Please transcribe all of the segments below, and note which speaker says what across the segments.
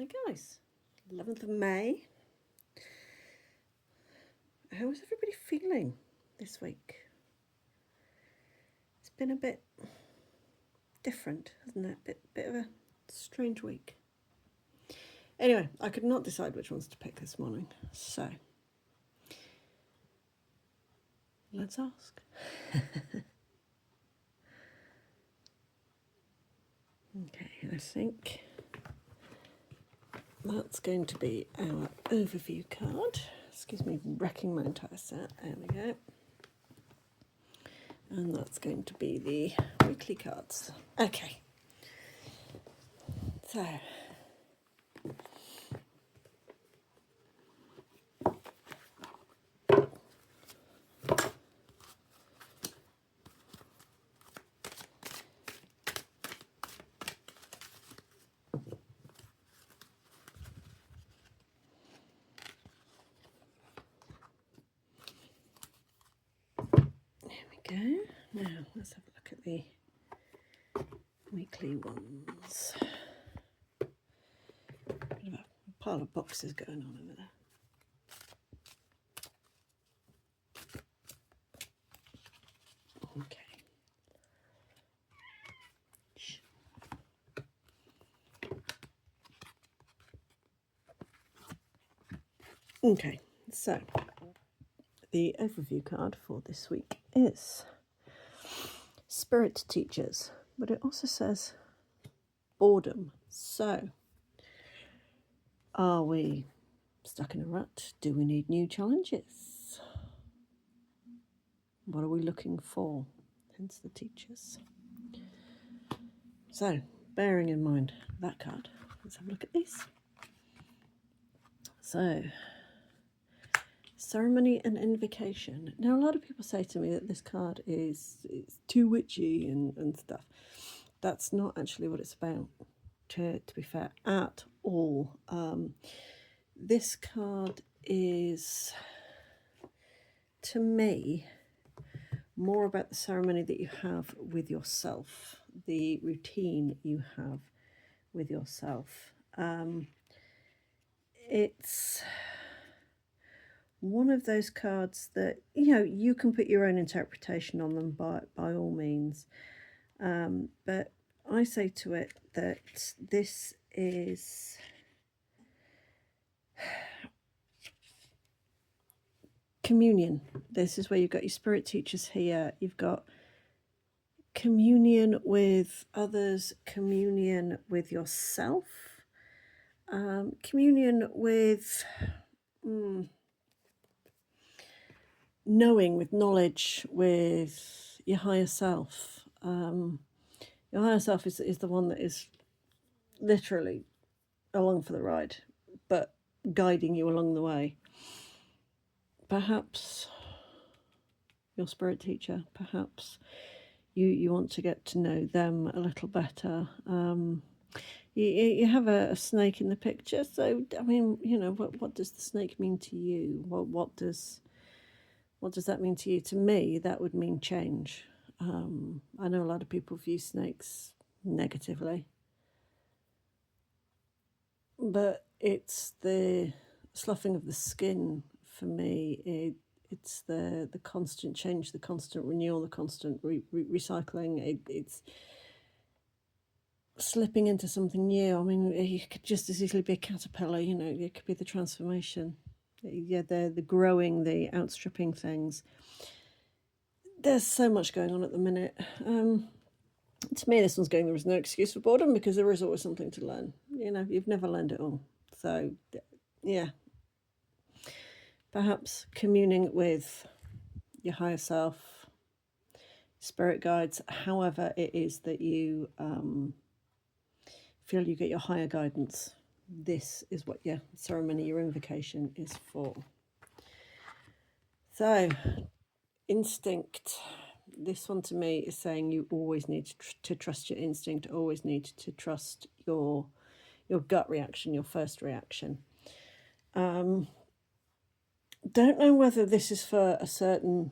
Speaker 1: Hi guys, 11th of May. How is everybody feeling this week? It's been a bit different, hasn't it? Bit of a strange week. Anyway, I could not decide which ones to pick this morning, so let's ask. Okay, I think that's going to be our overview card. Excuse me, wrecking my entire set. There we go. And that's going to be the weekly cards. Okay. So, go. Now let's have a look at the weekly ones. Bit of a pile of boxes going on over there. Okay. Okay, so the overview card for this week is Spirit Teachers, but it also says boredom. So, are we stuck in a rut? Do we need new challenges? What are we looking for? Hence the teachers. So, bearing in mind that card, let's have a look at these. So, Ceremony and Invocation. Now, a lot of people say to me that this card is too witchy and stuff. That's not actually what it's about, to be fair, at all. This card is, to me, more about the ceremony that you have with yourself, the routine you have with yourself. It's one of those cards that, you know, you can put your own interpretation on them by all means. But I say to it that this is communion. This is where you've got your spirit teachers here. You've got communion with others, communion with yourself, communion with knowing, with knowledge, with your higher self. Your higher self is the one that is literally along for the ride, but guiding you along the way. Perhaps your spirit teacher, perhaps you want to get to know them a little better. You have a snake in the picture, so I mean, you know, what does the snake mean to you? What does that mean to you? To me, that would mean change. I know a lot of people view snakes negatively, but it's the sloughing of the skin for me. It's the constant change, the constant renewal, the constant recycling. It's slipping into something new. I mean, it could just as easily be a caterpillar, you know, it could be the transformation. Yeah, the growing, the outstripping things. There's so much going on at the minute. To me, this one's going, there is no excuse for boredom, because there is always something to learn. You know, you've never learned it all. So, yeah. Perhaps communing with your higher self, spirit guides, however it is that you feel you get your higher guidance. This is what your ceremony, your invocation is for. So, instinct. This one to me is saying you always need to trust your instinct, always need to trust your gut reaction, your first reaction. Don't know whether this is for a certain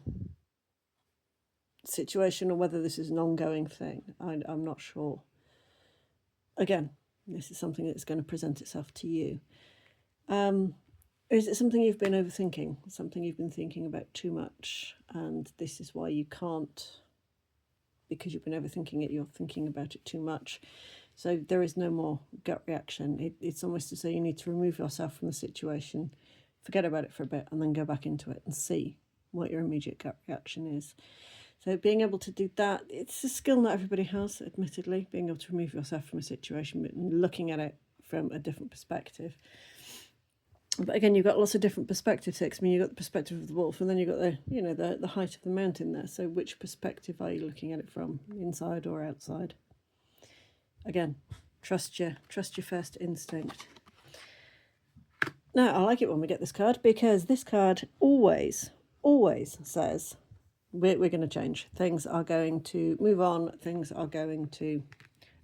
Speaker 1: situation or whether this is an ongoing thing. I'm not sure. Again, This is something that's going to present itself to you. Is it something you've been overthinking? Something you've been thinking about too much, and this is why you can't, because you've been overthinking it, you're thinking about it too much. So there is no more gut reaction. It's almost to say you need to remove yourself from the situation, forget about it for a bit, and then go back into it and see what your immediate gut reaction is. So being able to do that, it's a skill not everybody has, admittedly, being able to remove yourself from a situation but looking at it from a different perspective. But again, you've got lots of different perspectives. I mean, you've got the perspective of the wolf, and then you've got the height of the mountain there. So which perspective are you looking at it from, inside or outside? Again, trust your first instinct. Now, I like it when we get this card, because this card always says we're going to change. Things are going to move on. Things are going to,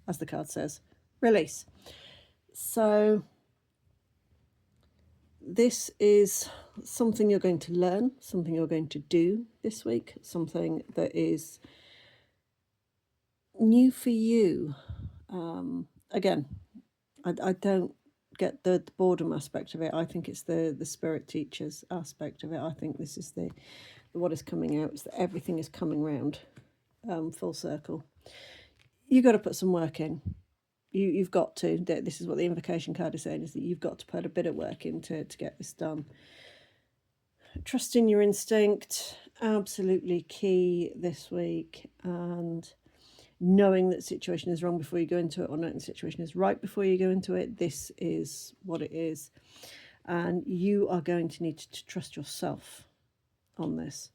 Speaker 1: as the card says, release. So this is something you're going to learn, something you're going to do this week, something that is new for you. Again, I don't get the boredom aspect of it. I think it's the spirit teachers aspect of it. I think this is the what is coming out, is that everything is coming round full circle. You've got to put some work in. You've got to. This is what the invocation card is saying, is that you've got to put a bit of work in to get this done. Trust in your instinct, absolutely key this week. And knowing that the situation is wrong before you go into it, or knowing the situation is right before you go into it, this is what it is. And you are going to need to trust yourself on this.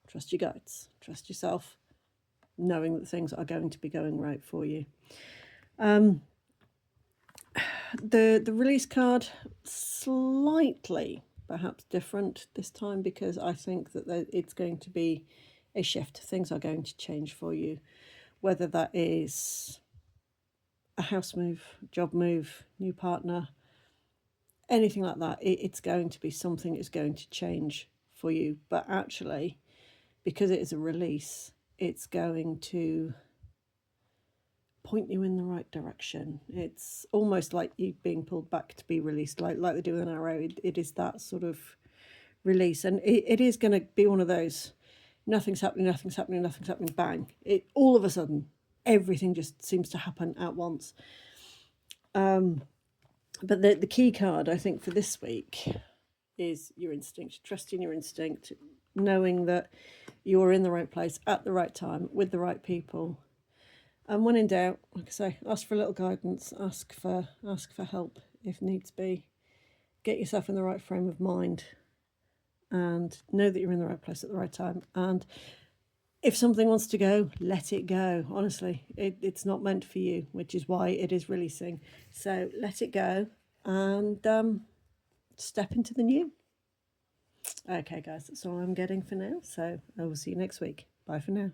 Speaker 1: Trust your guides, trust yourself, knowing that things are going to be going right for you. The release card, slightly perhaps different this time, because I think that it's going to be a shift. Things are going to change for you, whether that is a house move, job move, new partner, anything like that. It's going to be something that's going to change for you. But actually, because it is a release, it's going to point you in the right direction. It's almost like you being pulled back to be released, like they do with an arrow. It is that sort of release, and it is going to be one of those nothing's happening, bang. It all of a sudden everything just seems to happen at once. But the key card, I think, for this week is your instinct. Trusting your instinct, knowing that you're in the right place at the right time with the right people. And when in doubt, like I say, ask for a little guidance, ask for help if needs be. Get yourself in the right frame of mind and know that you're in the right place at the right time. And if something wants to go, let it go. Honestly, it's not meant for you, which is why it is releasing. So let it go and step into the new. Okay, guys, that's all I'm getting for now. So I will see you next week. Bye for now.